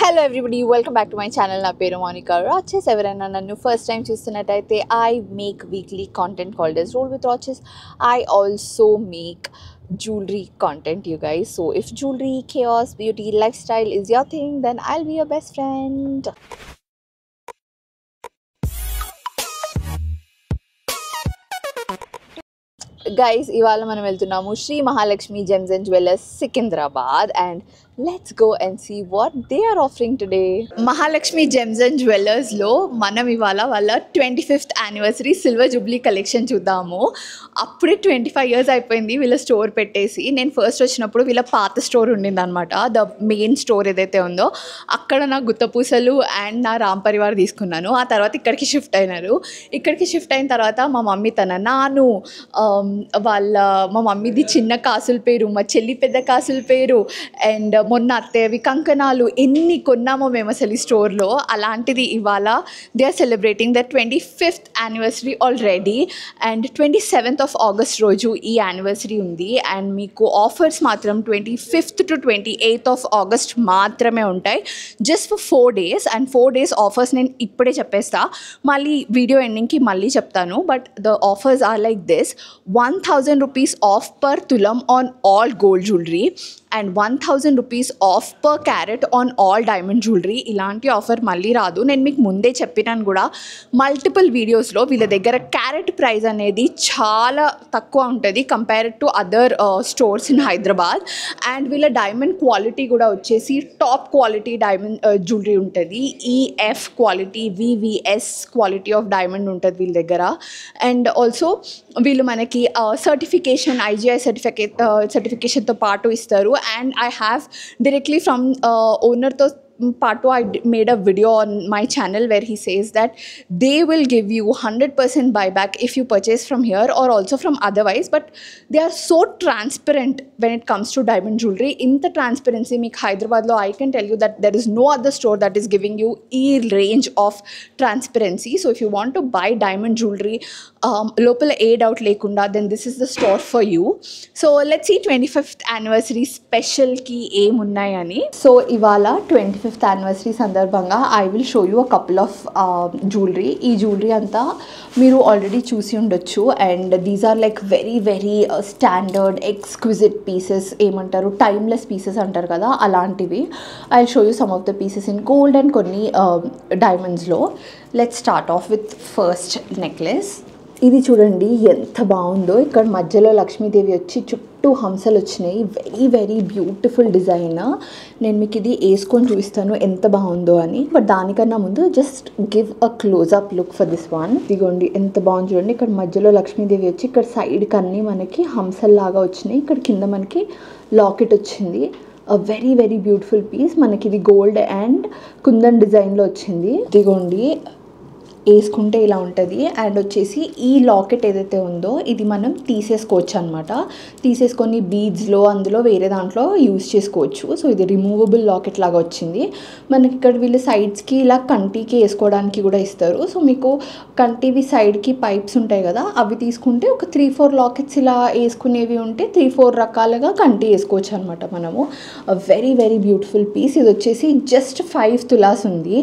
Hello everybody, welcome back to my channel. Na peru Monica Roches. Everaina nannu first time chustunnataithe, I make weekly content called as Roll with Roches. I also make jewelry content, you guys. So if jewelry, chaos, beauty, lifestyle is your thing, then I'll be your best friend. Guys, ఇవాళ మనం వెళ్తున్నాము Sri Mahalakshmi gems and jewellers Secunderabad and let's go and see what they are offering today. Mahalakshmi gems and జ్యువెలర్స్లో మనం ఇవాళ వాళ్ళ 25th anniversary silver Jubilee collection చూద్దాము. అప్పుడే 25 years అయిపోయింది వీళ్ళ స్టోర్ పెట్టేసి. నేను ఫస్ట్ వచ్చినప్పుడు వీళ్ళ పాత స్టోర్ ఉండింది అనమాట, ద మెయిన్ స్టోర్ ఏదైతే ఉందో అక్కడ నా గుత్తపూసలు అండ్ నా రామ్ పరివార్ తీసుకున్నాను. ఆ తర్వాత ఇక్కడికి షిఫ్ట్ అయినారు. ఇక్కడికి షిఫ్ట్ అయిన తర్వాత మా మమ్మీ తన నాను మా మమ్మీది చిన్న కాసుల పేరు, మా చెల్లి పెద్ద కాసుల పేరు అండ్ మొన్న అత్తయ్యవి కంకణాలు ఎన్ని కొన్నామో మేము అసలు ఈ స్టోర్లో. అలాంటిది ఇవాళ they are celebrating the 25th anniversary already and 27th of August రోజు ఈ యానివర్సరీ ఉంది. అండ్ మీకు ఆఫర్స్ మాత్రం 25th to 28th of August మాత్రమే ఉంటాయి, just for 4 days. And 4 days offers నేను ఇప్పుడే చెప్పేస్తా, మళ్ళీ వీడియో ఎండింగ్కి మళ్ళీ చెప్తాను. But the offers are like this: 1000 rupees off per tulam on all gold jewelry and 1000 rupees off per carat on all diamond jewellery. ఇలాంటి ఆఫర్ మళ్ళీ రాదు, నేను మీకు ముందే చెప్పినాను కూడా మల్టిపుల్ వీడియోస్లో. వీళ్ళ దగ్గర క్యారెట్ ప్రైస్ అనేది చాలా తక్కువ ఉంటుంది compared to other stores in Hyderabad. And వీళ్ళ డైమండ్ క్వాలిటీ కూడా వచ్చేసి టాప్ క్వాలిటీ డైమండ్ జ్యువెలరీ ఉంటుంది. EF quality, VVS quality of diamond ఉంటుంది వీళ్ళ దగ్గర. అండ్ ఆల్సో వీళ్ళు మనకి సర్టిఫికేషన్, ఐజిఐ సర్టిఫికేషన్తో పాటు ఇస్తారు. And I have directly from owner to Pato, I made a video on my channel where he says that they will give you 100% buyback if you purchase from here or also from otherwise. But they are so transparent when it comes to diamond jewelry. In the transparency, meek Hyderabad lo, I can tell you that there is no other store that is giving you e range of transparency. So if you want to buy diamond jewelry local aid out lekunda, then this is the store for you. So let's see 25th anniversary special ki em unnayani. So ivala 25th anniversary సందర్భంగా I will show you a couple of jewellery. ఈ jewellery అంతా మీరు already చూసి ఉండొచ్చు. And these are like very very standard exquisite pieces, ఏమంటారు timeless pieces అంటారు కదా, అలాంటివి. I will show you some of the pieces in gold and కొన్ని డైమండ్స్లో. Let's start off with first necklace. ఇది చూడండి ఎంత బాగుందో. ఇక్కడ మధ్యలో లక్ష్మీదేవి వచ్చి చుట్టూ హంసలు వచ్చినాయి. Very very beautiful design. నేను మీకు ఇది వేసుకొని చూపిస్తాను ఎంత బాగుందో అని. బట్ దానికన్నా ముందు just give a closeup look for this one. ఇదిగోండి ఎంత బాగుంది చూడండి. ఇక్కడ మధ్యలో లక్ష్మీదేవి వచ్చి ఇక్కడ సైడ్కి అన్నీ మనకి హంసల్లాగా వచ్చినాయి. ఇక్కడ కింద మనకి లాకెట్ వచ్చింది. Very very beautiful piece. మనకి ఇది గోల్డ్ అండ్ కుందన్ డిజైన్లో వచ్చింది. ఇదిగోండి వేసుకుంటే ఇలా ఉంటుంది. అండ్ వచ్చేసి ఈ లాకెట్ ఏదైతే ఉందో ఇది మనం తీసేసుకోవచ్చు అనమాట. తీసేసుకొని బీడ్స్లో అందులో వేరే దాంట్లో యూజ్ చేసుకోవచ్చు. సో ఇది రిమూవబుల్ లాకెట్ లాగా వచ్చింది. మనకి ఇక్కడ వీళ్ళు సైడ్స్కి ఇలా కంటికి వేసుకోవడానికి కూడా ఇస్తారు. సో మీకు కంటివి సైడ్కి పైప్స్ ఉంటాయి కదా, అవి తీసుకుంటే ఒక 3-4 లాకెట్స్ ఇలా వేసుకునేవి ఉంటే 3-4 రకాలుగా కంటి వేసుకోవచ్చు అనమాట మనము. Very very beautiful piece. ఇది వచ్చేసి జస్ట్ 5 తులాస్ ఉంది.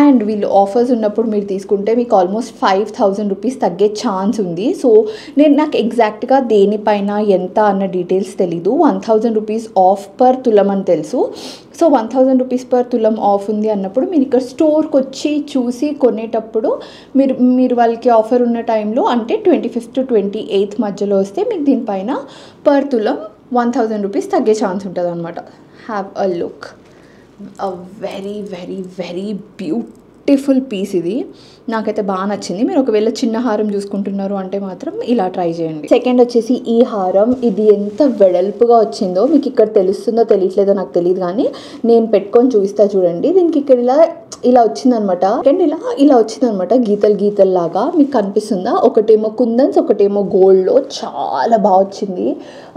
అండ్ వీళ్ళు ఆఫర్స్ ఉన్నప్పుడు మీరు తీసుకుంటే మీకు ఆల్మోస్ట్ 5000 రూపీస్ తగ్గే ఛాన్స్ ఉంది. సో నాకు ఎగ్జాక్ట్గా దేనిపైన ఎంత అన్న డీటెయిల్స్ తెలీదు. 1000 రూపీస్ ఆఫ్ పర్ తులం అని తెలుసు. సో 1000 రూపీస్ పర్ తులం ఆఫ్ ఉంది అన్నప్పుడు మీరు ఇక్కడ స్టోర్కి వచ్చి చూసి కొనేటప్పుడు మీరు వాళ్ళకి ఆఫర్ ఉన్న టైంలో అంటే 25th to 28th మధ్యలో వస్తే మీకు దీనిపైన పర్ తులం 1000 రూపీస్ తగ్గే ఛాన్స్ ఉంటుంది అనమాట. Have a look. A very very very beautiful piece ఇది. నాకైతే బాగా నచ్చింది. మీరు ఒకవేళ చిన్న హారం చూసుకుంటున్నారు అంటే మాత్రం ఇలా ట్రై చేయండి. సెకండ్ వచ్చేసి ఈ హారం. ఇది ఎంత వెడల్పుగా వచ్చిందో మీకు ఇక్కడ తెలుస్తుందో తెలియట్లేదో నాకు తెలియదు, కానీ నేను పెట్టుకొని చూపిస్తా చూడండి. దీనికి ఇక్కడ ఇలా వచ్చిందనమాట. సెకండ్ ఇలా వచ్చిందనమాట, గీతలు గీతలు లాగా మీకు కనిపిస్తుందా. ఒకటేమో కుందన్స్, ఒకటేమో గోల్డ్లో. చాలా బాగా వచ్చింది.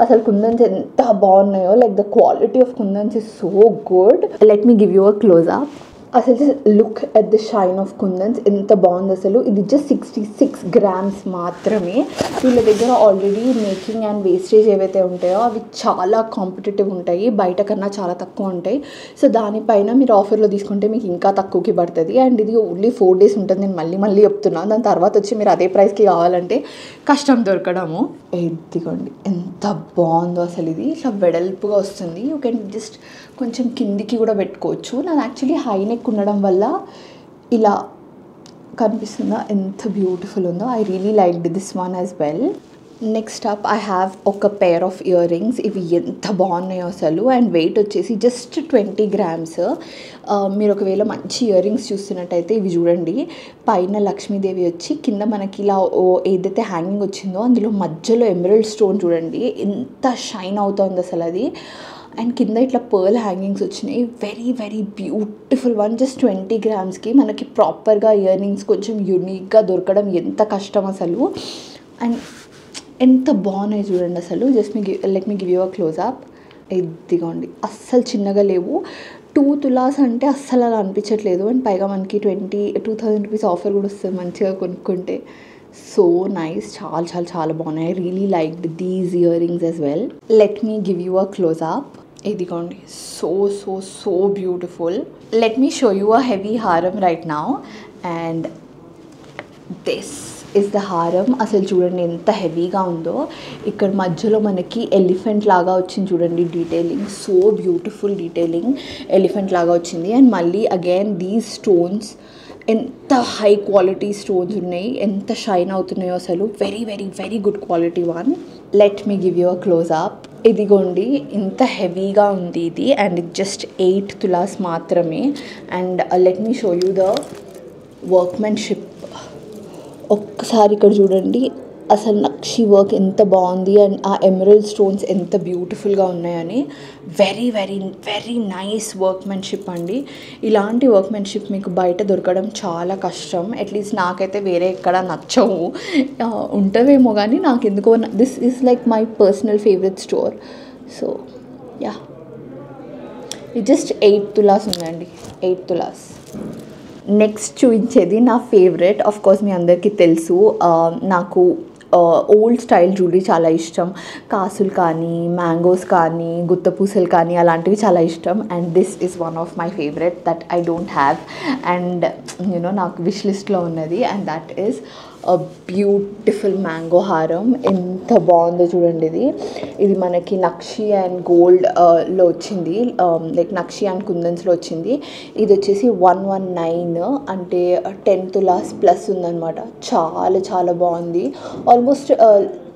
అసలు కుందన్స్ ఎంత బాగున్నాయో, like the quality of kundans is so good. Let me give you a close up. అసలు just look at the shine of kundans, ఎంత బాగుంది అసలు. ఇది జస్ట్ 66 గ్రామ్స్ మాత్రమే. వీళ్ళ దగ్గర ఆల్రెడీ మేకింగ్ అండ్ వేస్టేజ్ ఏవైతే ఉంటాయో అవి చాలా కాంపిటేటివ్ ఉంటాయి, బయట కన్నా చాలా తక్కువ ఉంటాయి. సో దానిపైన మీరు ఆఫర్లో తీసుకుంటే మీకు ఇంకా తక్కువకి పడుతుంది. అండ్ ఇది ఓన్లీ 4 days ఉంటుంది, నేను మళ్ళీ చెప్తున్నాను. దాని తర్వాత వచ్చి మీరు అదే ప్రైస్కి కావాలంటే కష్టం దొరకడము. ఇదిగోండి ఎంత బాగుందో అసలు. ఇది ఇట్లా వెడల్పుగా వస్తుంది, యూ కెన్ జస్ట్ కొంచెం కిందికి కూడా పెట్టుకోవచ్చు. నాకు యాక్చువల్లీ హై నెక్ ఉండడం వల్ల ఇలా కనిపిస్తుందా ఎంత బ్యూటిఫుల్ ఉందో. I really liked this one as well. Next up I have ఒక పెయిర్ ఆఫ్ ఇయర్ రింగ్స్. ఇవి ఎంత బాగున్నాయో అసలు. అండ్ వెయిట్ వచ్చేసి జస్ట్ 20 grams. మీరు ఒకవేళ మంచి ఇయర్ రింగ్స్ చూస్తున్నట్టయితే ఇవి చూడండి. పైన లక్ష్మీదేవి వచ్చి కింద మనకి ఇలా ఏదైతే హ్యాంగింగ్ వచ్చిందో అందులో మధ్యలో ఎమరల్డ్ స్టోన్ చూడండి ఎంత షైన్ అవుతుంది అసలు అది. అండ్ కింద ఇట్లా పర్ల్ హ్యాంగింగ్స్ వచ్చినాయి. Very very beautiful one. Just 20 grams మనకి ప్రాపర్గా ఇయర్ రింగ్స్ కొంచెం యూనిక్గా దొరకడం ఎంత కష్టం అసలు. అండ్ ఎంత బాగున్నాయి చూడండి అసలు. Just let me give you a close up. ఇదిగోండి అస్సలు చిన్నగా లేవు. 2 తులాస్ అంటే అస్సలు అలా అనిపించట్లేదు. అండ్ పైగా మనకి 22,000 రూపీస్ ఆఫర్ కూడా వస్తుంది మంచిగా కొనుక్కుంటే. సో నైస్, చాలా చాలా చాలా బాగున్నాయి. I really liked these earrings as well. Let me give you a close up. ఇదిగోండి so so so beautiful. Let me show you a heavy haram right now. And this is the haram. అసలు చూడండి ఎంత హెవీగా ఉందో. ఇక్కడ మధ్యలో మనకి ఎలిఫెంట్ లాగా వచ్చింది చూడండి detailing. So beautiful detailing, elephant లాగా వచ్చింది. అండ్ మళ్ళీ అగైన్ దీస్ స్టోన్స్ ఎంత హై క్వాలిటీ స్టోన్స్ ఉన్నాయి, ఎంత షైన్ అవుతున్నాయో అసలు. Very very very good quality one. Let me give you a close up. ఇదిగోండి ఇంత హెవీగా ఉంది ఇది. అండ్ ఇది జస్ట్ 8 తులాస్ మాత్రమే. And let me show you the workmanship. ఒక్కసారి ఇక్కడ చూడండి అసలు నక్షి వర్క్ ఎంత బాగుంది. అండ్ ఆ ఎమరల్డ్ స్టోన్స్ ఎంత బ్యూటిఫుల్గా ఉన్నాయని. Very very very nice workmanship అండి. ఇలాంటి వర్క్మెన్షిప్ మీకు బయట దొరకడం చాలా కష్టం. అట్లీస్ట్ నాకైతే వేరే ఎక్కడ నచ్చవు. ఉంటుందేమో కానీ నాకు ఎందుకో this is like my personal favourite store. So yeah, ఇది జస్ట్ 8 తులాస్ ఉందండి, 8 తులాస్. నెక్స్ట్ చూపించేది నా ఫేవరెట్. ఆఫ్ కోర్స్ మీ అందరికీ తెలుసు నాకు ఓల్డ్ స్టైల్ జ్యువెలరీ చాలా ఇష్టం. కాసులు కానీ, మ్యాంగోస్ కానీ, గుత్తపూసలు కానీ అలాంటివి చాలా ఇష్టం. And this is one of my favourite that I don't have. And you know నాకు విష్ లిస్ట్లో ఉన్నది. And that is beautiful mango హారం. ఎంత బాగుందో చూడండి. ఇది మనకి నక్షి అండ్ గోల్డ్లో వచ్చింది, లైక్ నక్షి అండ్ కుందన్స్లో వచ్చింది. ఇది వచ్చేసి 119 అంటే 10 తులాస్ ప్లస్ ఉందన్నమాట. చాలా చాలా బాగుంది. ఆల్మోస్ట్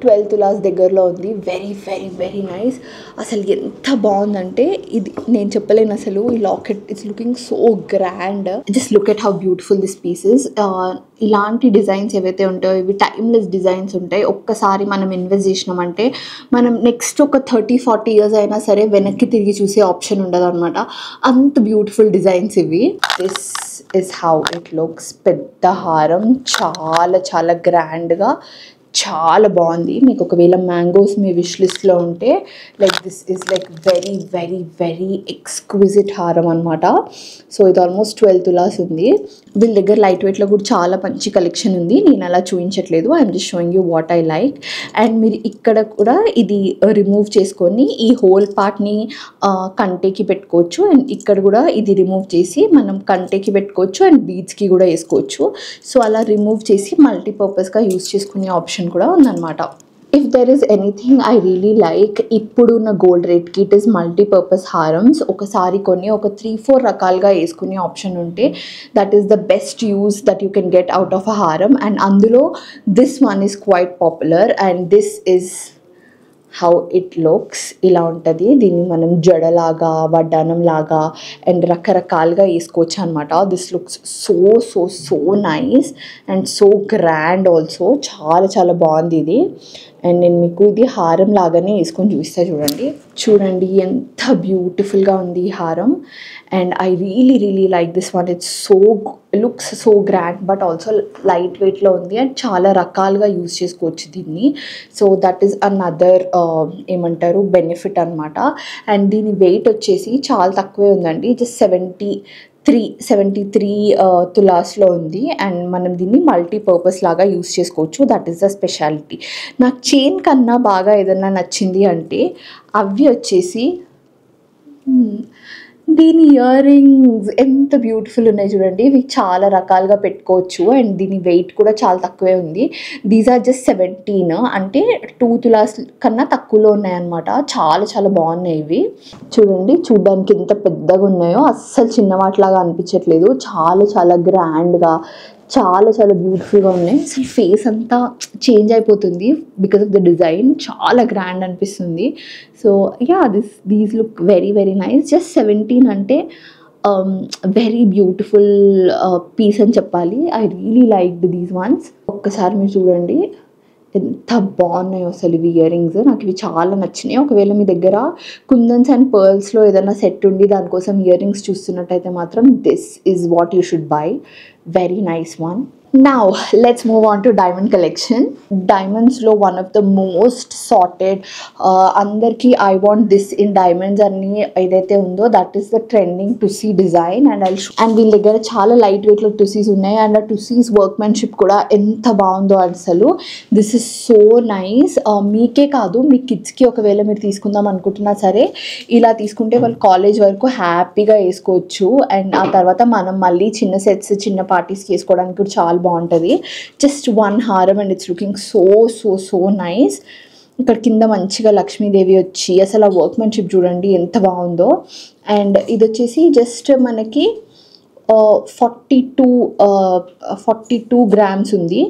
12 తులాస్ దగ్గరలో ఉంది. Very very very nice. అసలు ఎంత బాగుందంటే ఇది నేను చెప్పలేను అసలు. ఈ locket it's looking so grand. Just look at how beautiful this pieces. ఇలాంటి డిజైన్స్ ఏవైతే ఉంటాయో ఇవి టైమ్లెస్ డిజైన్స్ ఉంటాయి. ఒక్కసారి మనం ఇన్వెస్ట్ చేసినామంటే మనం నెక్స్ట్ ఒక 30-40 years అయినా సరే వెనక్కి తిరిగి చూసే ఆప్షన్ ఉండదు అనమాట. అంత బ్యూటిఫుల్ డిజైన్స్ ఇవి. This is how it looks. పెద్ద హారం, చాలా చాలా గ్రాండ్గా, చాలా బాగుంది. మీకు ఒకవేళ మ్యాంగోస్ మీ విష్ లిస్ట్లో ఉంటే like this is like very very very exquisite హారం అనమాట. సో ఇది ఆల్మోస్ట్ 12 తులాస్ ఉంది. వీళ్ళ దగ్గర లైట్ వెయిట్లో కూడా చాలా మంచి కలెక్షన్ ఉంది. నేను అలా చూపించట్లేదు, I'm just showing you what I like. And మీరు ఇక్కడ కూడా ఇది రిమూవ్ చేసుకొని ఈ హోల్ పార్ట్ని కంటేకి పెట్టుకోవచ్చు. అండ్ ఇక్కడ కూడా ఇది రిమూవ్ చేసి మనం కంటేకి పెట్టుకోవచ్చు అండ్ బీడ్స్కి కూడా వేసుకోవచ్చు. సో అలా రిమూవ్ చేసి మల్టీపర్పస్గా యూజ్ చేసుకునే ఆప్షన్ కూడా ఉందన్నమాట. If there is anything I really like ఇప్పుడున్న గోల్డ్ రేట్కి ఇట్ ఈస్ మల్టీపర్పస్ హారమ్స్. ఒకసారి కొన్ని ఒక 3-4 రకాలుగా వేసుకునే ఆప్షన్ ఉంటే that is the best use that you can get out of a హారం. అండ్ అందులో this one is quite popular. And this is how it looks. ఇలా ఉంటుంది. దీన్ని మనం జడలాగా, వడ్డానం లాగా అండ్ రకరకాలుగా వేసుకోవచ్చు అనమాట. This looks so so so nice and so grand also. చాలా చాలా బాగుంది ఇది. అండ్ నేను మీకు ఇది హారం లాగానే వేసుకొని చూపిస్తా చూడండి. చూడండి ఎంత బ్యూటిఫుల్గా ఉంది ఈ హారం. And I really really like this one. It's so looks so grand but also light వెయిట్లో ఉంది. అండ్ చాలా రకాలుగా యూజ్ చేసుకోవచ్చు దీన్ని. సో దట్ ఈస్ అనదర్ ఏమంటారు బెనిఫిట్ అనమాట. అండ్ దీని వెయిట్ వచ్చేసి చాలా తక్కువే ఉందండి, జస్ట్ 70 373 తులాస్లో ఉంది. అండ్ మనం దీన్ని మల్టీపర్పస్ లాగా యూస్ చేసుకోవచ్చు. That is the speciality. నాకు చైన్ కన్నా బాగా ఏదన్నా నచ్చింది అంటే అవి వచ్చేసి దీని ఇయర్ రింగ్స్ ఎంత బ్యూటిఫుల్ ఉన్నాయి చూడండి. ఇవి చాలా రకాలుగా పెట్టుకోవచ్చు అండ్ దీని వెయిట్ కూడా చాలా తక్కువే ఉంది. దీస్ ఆర్ జస్ట్ 17, అంటే 2 తులాస్ కన్నా తక్కువలో ఉన్నాయన్నమాట. చాలా చాలా బాగున్నాయి ఇవి. చూడండి, చూడ్డానికి ఎంత పెద్దగా ఉన్నాయో, అస్సలు చిన్న వాటిలాగా అనిపించట్లేదు. చాలా చాలా గ్రాండ్గా, చాలా చాలా బ్యూటిఫుల్గా ఉన్నాయి. అసలు ఫేస్ అంతా చేంజ్ అయిపోతుంది బికాస్ ఆఫ్ ద డిజైన్. చాలా గ్రాండ్ అనిపిస్తుంది. So yeah, these look very very nice. Just 17 అంటే వెరీ బ్యూటిఫుల్ పీస్ అని చెప్పాలి. I really liked these once. ఒక్కసారి మీరు చూడండి ఎంత బాగున్నాయో అసలు ఇవి ఇయర్ రింగ్స్. నాకు ఇవి చాలా నచ్చినాయి. ఒకవేళ మీ దగ్గర కుందన్స్ అండ్ పర్ల్స్లో ఏదైనా సెట్ ఉండి దానికోసం ఇయర్ రింగ్స్ చూస్తున్నట్టయితే మాత్రం this is what you should buy. Very nice one. Now let's move on to diamond collection. Diamonds lo one of the most sorted, andarki I want this in diamonds ani edaithe undo, that is the trending tussee design. And and veella daggara chaala light weight lo tussies unnai and a tussies workmanship kuda enta baagundo asalu. This is so nice. meeke kaadu me kids ki ఒకవేళ మీరు తీసుకుందాం అనుకుంటున్నా సరే ఇలా తీసుకుంటే వాళ్ళు college వరకు హ్యాపీగా వేసుకోవచ్చు. అండ్ ఆ తర్వాత మనం మళ్ళీ చిన్న సెట్స్ చిన్న పార్టీస్కి వేసుకోవడానికి కూడా చాలా బాగుంటుంది. జస్ట్ 1 హారం and it's looking so so so nice. ఇక్కడ కింద మంచిగా లక్ష్మీదేవి వచ్చి అసలు ఆ వర్క్మెన్షిప్ చూడండి ఎంత బాగుందో. అండ్ ఇది వచ్చేసి జస్ట్ మనకి 42 గ్రామ్స్ ఉంది.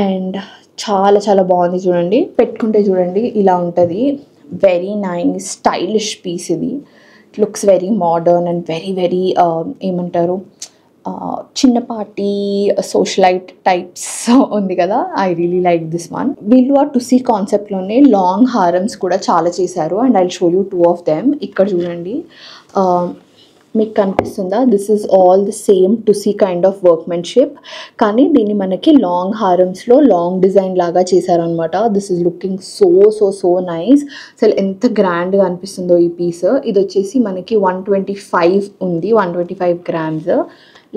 అండ్ చాలా చాలా బాగుంది చూడండి. పెట్టుకుంటే చూడండి ఇలా ఉంటుంది. వెరీ నైస్ స్టైలిష్ పీస్ ఇది. It looks very modern and very very ఏమంటారు చిన్నపాటి సోషలైట్ టైప్స్ ఉంది కదా. I really like this one. వీళ్ళు ఆ టుసీ కాన్సెప్ట్లోనే లాంగ్ హారమ్స్ కూడా చాలా చేశారు. And I show you 2 of them. ఇక్కడ చూడండి, మీకు కనిపిస్తుందా? This is all the same Tucy kind of workmanship, కానీ దీన్ని మనకి లాంగ్ హారమ్స్లో లాంగ్ డిజైన్ లాగా చేశారనమాట. This is looking so so so nice. అసలు ఎంత గ్రాండ్గా అనిపిస్తుందో ఈ పీస్. ఇది వచ్చేసి మనకి 125 ఉంది, 125 grams.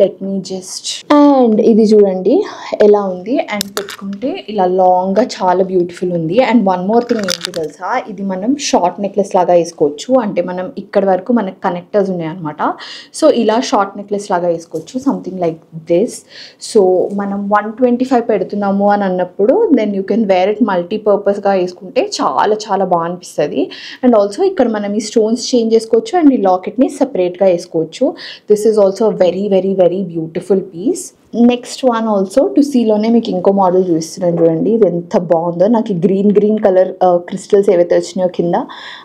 Let me just. And ఇది చూడండి ఎలా ఉంది. అండ్ పెట్టుకుంటే ఇలా లాంగ్గా చాలా బ్యూటిఫుల్ ఉంది. అండ్ వన్ మోర్ థింగ్ ఏంటి తెలుసా, ఇది మనం షార్ట్ నెక్లెస్ లాగా వేసుకోవచ్చు. అంటే మనం ఇక్కడ వరకు మనకు కనెక్టర్స్ ఉన్నాయన్నమాట. సో ఇలా షార్ట్ నెక్లెస్ లాగా వేసుకోవచ్చు, సంథింగ్ లైక్ దిస్. సో మనం 125 పెడుతున్నాము అని అన్నప్పుడు then you can wear it మల్టీపర్పస్గా వేసుకుంటే చాలా చాలా బాగా అనిపిస్తుంది. అండ్ ఆల్సో ఇక్కడ మనం ఈ స్టోన్స్ చేంజ్ చేసుకోవచ్చు అండ్ ఈ లాకెట్ని సపరేట్గా వేసుకోవచ్చు. This is also very very very beautiful piece. Next one also టుసీలోనే మీకు ఇంకో మోడల్ చూపిస్తున్నాను చూడండి. ఇది ఎంత బాగుందో. నాకు గ్రీన్ కలర్ క్రిస్టల్స్ ఏవైతే వచ్చినాయో కింద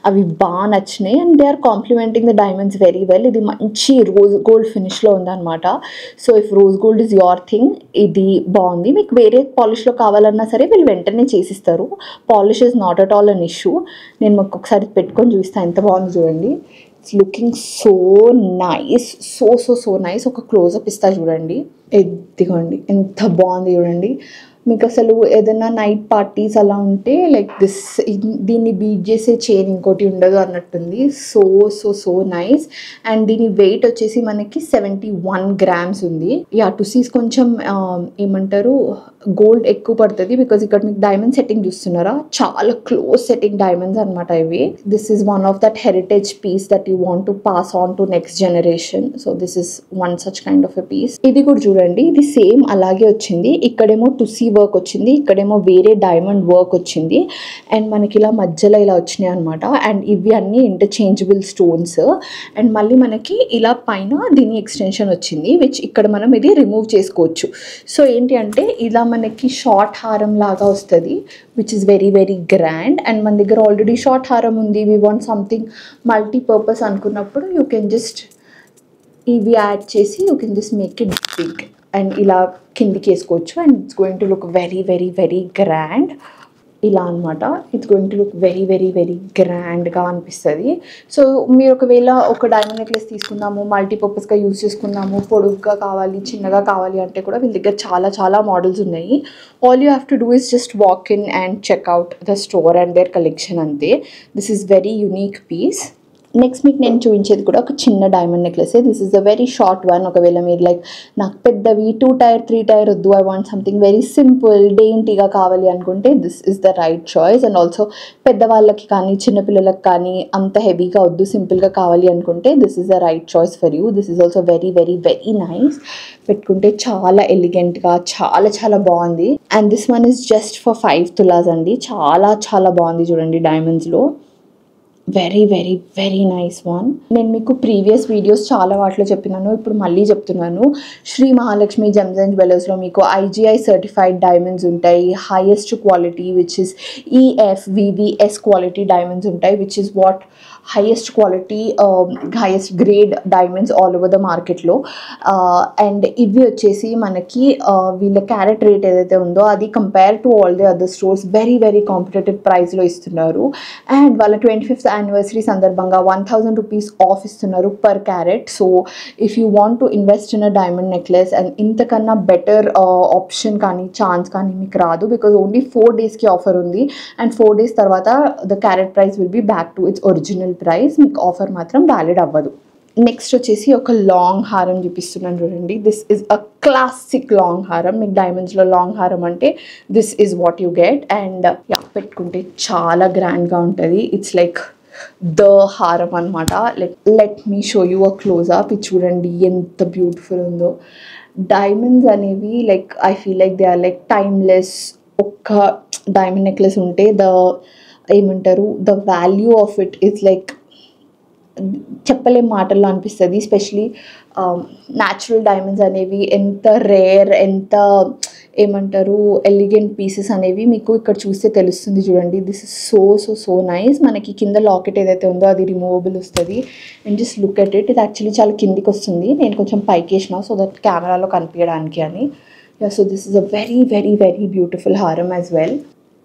అవి బాగా నచ్చినాయి. And they are complimenting the diamonds very well. ఇది మంచి రోజ్ గోల్డ్ ఫినిష్లో ఉందన్నమాట. So if rose gold is your thing, ఇది బాగుంది. మీకు వేరే పాలిష్లో కావాలన్నా సరే వీళ్ళు వెంటనే చేసిస్తారు. Polish is not at all an issue. నేను మాకు ఒకసారి పెట్టుకొని చూపిస్తాను ఎంత బాగుంది చూడండి. It's looking so nice, so so so nice. ఒక క్లోజప్ ఇస్తా చూడండి. ఎదిగోండి ఎంత బాగుంది చూడండి. మీకు అసలు ఏదైనా నైట్ పార్టీస్ అలా ఉంటే లైక్ దిస్, దీన్ని బీట్ చేసే చైన్ ఇంకోటి ఉండదు అన్నట్టుంది. So so so nice. And దీని వెయిట్ వచ్చేసి మనకి 71 గ్రామ్స్ ఉంది. యా, టుసీస్ కొంచెం ఏమంటారు గోల్డ్ ఎక్కువ పడుతుంది బికాజ్ ఇక్కడ మీకు డైమండ్ సెట్టింగ్ చూస్తున్నారా, చాలా క్లోజ్ సెట్టింగ్ డైమండ్స్ అనమాట ఇవి. This is one of that heritage piece that you want to pass on to next generation. So this is one such kind of a piece. ఇది కూడా చూడండి, ఇది సేమ్ అలాగే వచ్చింది. ఇక్కడేమో టుసీ వర్క్ వచ్చింది, ఇక్కడేమో వేరే డైమండ్ వర్క్ వచ్చింది. అండ్ మనకి ఇలా మధ్యలో ఇలా వచ్చినాయి అనమాట. అండ్ ఇవి అన్నీ ఇంటర్చేంజబుల్ స్టోన్స్. అండ్ మళ్ళీ మనకి ఇలా పైన దీని ఎక్స్టెన్షన్ వచ్చింది విచ్ ఇక్కడ మనం ఇది రిమూవ్ చేసుకోవచ్చు. సో ఏంటి అంటే ఇలా మనకి షార్ట్ హారం లాగా వస్తుంది which is very very grand. And మన దగ్గర ఆల్రెడీ షార్ట్ హారం ఉంది, వీ వాంట్ సంథింగ్ మల్టీపర్పస్ అనుకున్నప్పుడు యూ కెన్ జస్ట్ ఇవి యాడ్ చేసి you can just make it big and ఇలా కిందికి వేసుకోవచ్చు. And it's going to look very very very grand. ఇలా అనమాట, it's going to look very very very గ్రాండ్గా అనిపిస్తుంది. సో మీరు ఒకవేళ ఒక డైమండ్ నెక్లెస్ తీసుకుందాము, మల్టీపర్పస్గా యూజ్ చేసుకుందాము, పొడుగ్గా కావాలి చిన్నగా కావాలి అంటే కూడా వీళ్ళ దగ్గర చాలా చాలా మోడల్స్ ఉన్నాయి. All you have to do is just walk in and check out the store and their collection అంతే. This is very unique piece. Next మీకు నేను చూపించేది కూడా ఒక చిన్న diamond necklace. This is a very short one. ఒకవేళ మీరు లైక్ నాకు పెద్దవి 2 టైర్ 3 టైర్ వద్దు, I want something very simple డేంటీగా కావాలి అనుకుంటే this is the right choice. And also పెద్దవాళ్ళకి కానీ చిన్నపిల్లలకి కానీ అంత హెవీగా వద్దు, సింపుల్గా కావాలి అనుకుంటే this is the right choice for you. This is also very very very nice. పెట్టుకుంటే చాలా ఎలిగెంట్గా చాలా చాలా బాగుంది. And this one is just for 5 tolas అండి. చాలా చాలా బాగుంది చూడండి డైమండ్స్లో. Very very very nice one. నేను మీకు ప్రీవియస్ వీడియోస్ చాలా వాటిలో చెప్పినాను, ఇప్పుడు మళ్ళీ చెప్తున్నాను. శ్రీ మహాలక్ష్మి జెమ్స్ అండ్ జ్యువెలర్స్లో మీకు IGI సర్టిఫైడ్ డైమండ్స్ ఉంటాయి. Highest quality which is EFVVS quality diamonds ఉంటాయి, which is what highest quality highest grade diamonds all over the మార్కెట్లో. అండ్ ఇవి వచ్చేసి మనకి వీళ్ళ క్యారెట్ రేట్ ఏదైతే ఉందో అది compare to all the other stores very very competitive ప్రైస్లో ఇస్తున్నారు. అండ్ వాళ్ళ 25th యానివర్సరీ సందర్భంగా 1000 రూపీస్ ఆఫ్ ఇస్తున్నారు per carat. So if you want to invest in a diamond necklace and ఇంతకన్నా బెటర్ ఆప్షన్ కానీ ఛాన్స్ కానీ మీకు రాదు, బికాజ్ ఓన్లీ 4 డేస్కి ఆఫర్ ఉంది. అండ్ 4 డేస్ తర్వాత the carat price will be back to its original price. మీకు offer మాత్రం వ్యాలిడ్ అవ్వదు. నెక్స్ట్ వచ్చేసి ఒక లాంగ్ హారం చూపిస్తున్నాను చూడండి. This is a classic long హారం. మీకు డైమండ్స్లో లాంగ్ హారం అంటే this is what you get. And పెట్టుకుంటే చాలా గ్రాండ్గా ఉంటుంది. ఇట్స్ లైక్ ద హారం అనమాట. Like let me show you a closeup. ఇది చూడండి ఎంత బ్యూటిఫుల్ ఉందో. డైమండ్స్ అనేవి like I feel like they are like timeless. ఒక్క డైమండ్ నెక్లెస్ ఉంటే ఏమంటారు the value of it is like చెప్పలేం మాటల్లో అనిపిస్తుంది. ఎస్పెషలీ న్యాచురల్ డైమండ్స్ అనేవి ఎంత రేర్, ఎంత ఏమంటారు ఎలిగెంట్ పీసెస్ అనేవి మీకు ఇక్కడ చూస్తే తెలుస్తుంది చూడండి. This is so so so nice. మనకి కింద లాకెట్ ఏదైతే ఉందో అది రిమూవబుల్ వస్తుంది. And just look at it. ఇది యాక్చువల్లీ చాలా కిందికి వస్తుంది. నేను కొంచెం పైకి వేసిన సో దట్ కెమెరాలో కనిపించడానికి అని. So this is a very very very beautiful హారం యాజ్ వెల్.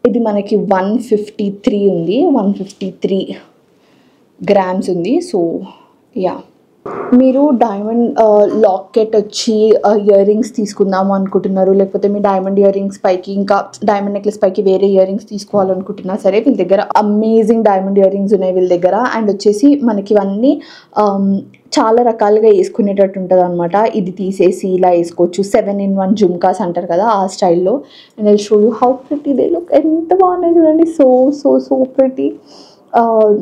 ఇది మనకి 153 ఉంది, 153 గ్రామ్స్ ఉంది. సో మీరు డైమండ్ లాకెట్ వచ్చి ఇయర్ రింగ్స్ తీసుకుందాము అనుకుంటున్నారు, లేకపోతే మీ డైమండ్ ఇయర్ రింగ్స్ పైకి ఇంకా డైమండ్ నెక్లెస్ పైకి వేరే ఇయర్ రింగ్స్ తీసుకోవాలనుకుంటున్నా సరే వీళ్ళ దగ్గర అమేజింగ్ డైమండ్ ఇయర్ రింగ్స్ ఉన్నాయి వీళ్ళ దగ్గర. అండ్ వచ్చేసి మనకి ఇవన్నీ చాలా రకాలుగా వేసుకునేటట్టు ఉంటుంది అనమాట. ఇది తీసేసి ఇలా వేసుకోవచ్చు. 7-in-1 జుమ్కాస్ అంటారు కదా ఆ స్టైల్లో. And I show you how pretty they look. ఎంత బాగున్నాయి చూడండి. So so so pretty.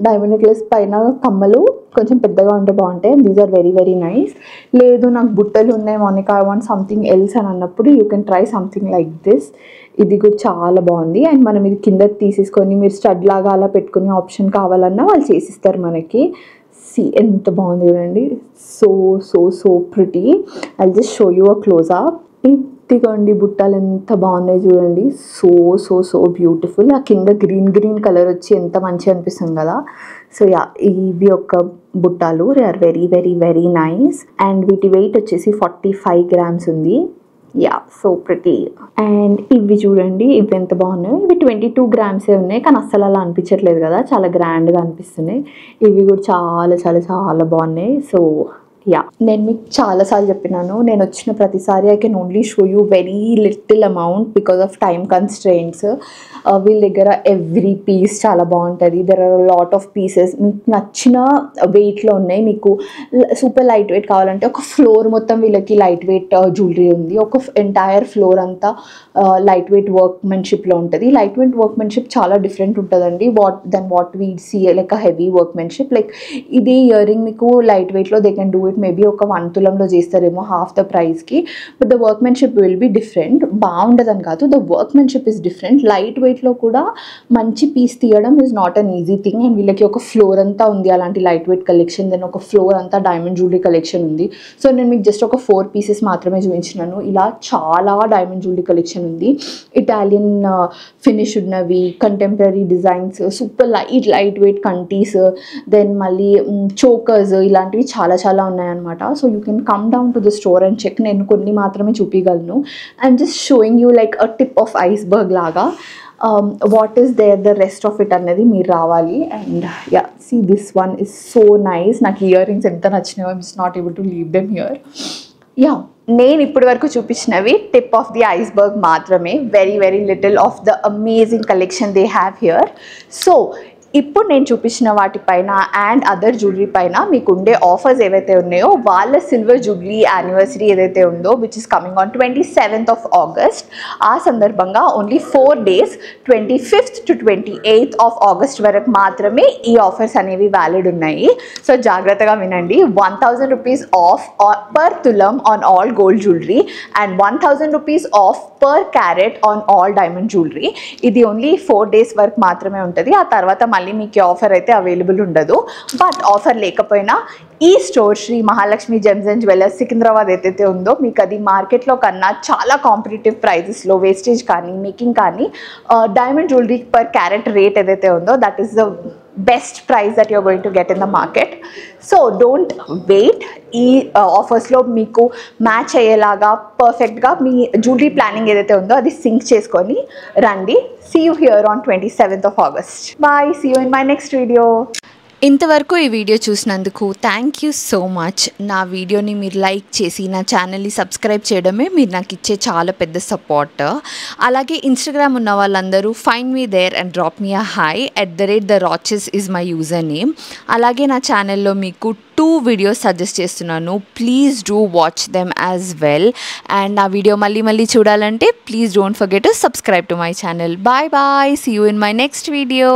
Diamond necklace పైన కమ్మలు కొంచెం పెద్దగా ఉంటే బాగుంటాయి. These are very very nice. లేదు నాకు బుట్టలు ఉన్నాయి Monica, I want something else అని అన్నప్పుడు you can try something like this. ఇది కూడా చాలా బాగుంది. అండ్ మనం ఇది కింద తీసేసుకొని మీరు స్టడ్ లాగా అలా పెట్టుకునే ఆప్షన్ కావాలన్నా వాళ్ళు చేసిస్తారు మనకి. ఎంత బాగుంది చూడండి. So so so pretty. I just show you a close up. ఇదిగోండి బుట్టాలు ఎంత బాగున్నాయి చూడండి. So so so beautiful. ఆ కింద గ్రీన్ గ్రీన్ కలర్ వచ్చి ఎంత మంచిగా అనిపిస్తుంది కదా. సో ఇవి ఒక బుట్టాలు. They are very very very nice. And వీటి వెయిట్ వచ్చేసి 45 గ్రామ్స్ ఉంది. So pretty. అండ్ ఇవి చూడండి, ఇవి ఎంత బాగున్నాయి. ఇవి 22 గ్రామ్సే ఉన్నాయి, కానీ అస్సలు అలా అనిపించట్లేదు కదా, చాలా గ్రాండ్గా అనిపిస్తున్నాయి. ఇవి కూడా చాలా చాలా చాలా బాగున్నాయి. సో నేను మీకు చాలాసార్లు చెప్పినాను, నేను వచ్చిన ప్రతిసారి I can only show you very little amount because of time constraints. వీళ్ళ దగ్గర ఎవ్రీ పీస్ చాలా బాగుంటుంది. There are lot of pieces మీకు నచ్చిన వెయిట్లో ఉన్నాయి. మీకు సూపర్ లైట్ వెయిట్ కావాలంటే ఒక ఫ్లోర్ మొత్తం వీళ్ళకి లైట్ వెయిట్ జ్యువెలరీ ఉంది. ఒక ఎంటైర్ ఫ్లోర్ అంతా లైట్ వెయిట్ వర్క్మెన్షిప్లో ఉంటుంది. లైట్ వెయిట్ వర్క్మెన్షిప్ చాలా డిఫరెంట్ ఉంటుందండి what we see like a heavy workmanship. Like ఇదే ఇయర్ రింగ్ మీకు లైట్ వెయిట్లో they can do it maybe ఒక 1 తులంలో చేస్తారేమో హాఫ్ ద ప్రైస్కి. But the workmanship will be different. బాగుండదని కాదు, the workmanship is different. Light వెయిట్లో కూడా మంచి పీస్ తీయడం is not an easy thing. And వీళ్ళకి ఒక ఫ్లోర్ అంతా ఉంది అలాంటి లైట్ వెయిట్ కలెక్షన్. దెన్ ఒక ఫ్లోర్ అంతా డైమండ్ జ్యువెలరీ కలెక్షన్ ఉంది. సో నేను మీకు జస్ట్ ఒక 4 పీసెస్ మాత్రమే చూపించినాను. ఇలా చాలా డైమండ్ జ్యువెలరీ కలెక్షన్ ఉంది. ఇటాలియన్ ఫినిష్ ఉన్నవి, contemporary designs, super light weight కంటీస్, దెన్ మళ్ళీ చోకర్స్, ఇలాంటివి చాలా చాలా ఉన్నాయన్నమాట. So you can come down to the store and check. నేను కొన్ని మాత్రమే చూపించగలను. I'm just showing you like a tip of iceberg లాగా. What is there the rest of it అనేది మీరు రావాలి. And see this one is so nice. నాకు earrings ఎంత నచ్చినాయో I'm just not able to leave them here. నేను ఇప్పటి వరకు చూపించినవి tip of the iceberg మాత్రమే. Very very little of the amazing collection they have here. So ఇప్పుడు నేను చూపించిన వాటిపైన అండ్ అదర్ జ్యువెలరీ పైన మీకు ఉండే ఆఫర్స్ ఏవైతే ఉన్నాయో వాళ్ళ సిల్వర్ జూబ్లీ యానివర్సరీ ఏదైతే ఉందో which is coming on 27th of August, ఆ సందర్భంగా only 4 days 25th to 28th of August వరకు మాత్రమే ఈ ఆఫర్స్ అనేవి వ్యాలిడ్ ఉన్నాయి. సో జాగ్రత్తగా వినండి. 1000 rupees ఆఫ్ పర్ తులం on all gold jewellery and 1000 rupees off per carat on all diamond jewellery. ఇది ఓన్లీ 4 days వరకు మాత్రమే ఉంటుంది. ఆ తర్వాత మళ్ళీ మీకు ఆఫర్ అయితే అవైలబుల్ ఉండదు. బట్ ఆఫర్ లేకపోయినా ఈ store Shri Mahalakshmi gems and jewellers Secunderabad ఏదైతే ఉందో మీకు అది మార్కెట్లో కన్నా చాలా కాంపిటేటివ్ ప్రైజెస్లో వేస్టేజ్ కానీ మేకింగ్ కానీ diamond jewellery per carat rate ఏదైతే ఉందో that is the best price that you're going to get in the market. So don't wait. ఈ ఆఫర్స్లో మీకు మ్యాచ్ అయ్యేలాగా పర్ఫెక్ట్గా మీ జ్యువెలరీ ప్లానింగ్ ఏదైతే ఉందో అది సింక్ చేసుకొని రండి. See you here on 27th of August. Bye. See you in my next video. ఇంతవరకు ఈ వీడియో చూసినందుకు థ్యాంక్ యూ సో మచ్. నా వీడియోని మీరు లైక్ చేసి నా ఛానల్ని సబ్స్క్రైబ్ చేయడమే మీరు నాకు ఇచ్చే చాలా పెద్ద సపోర్ట్. అలాగే ఇన్స్టాగ్రామ్ ఉన్న వాళ్ళందరూ find me there and drop me a hi @theRoches is my username. అలాగే నా ఛానల్లో మీకు 2 వీడియోస్ సజెస్ట్ చేస్తున్నాను. Please do watch them as well. And నా వీడియో మళ్ళీ చూడాలంటే please don't forget to subscribe to my channel. Bye bye. See you in my next video.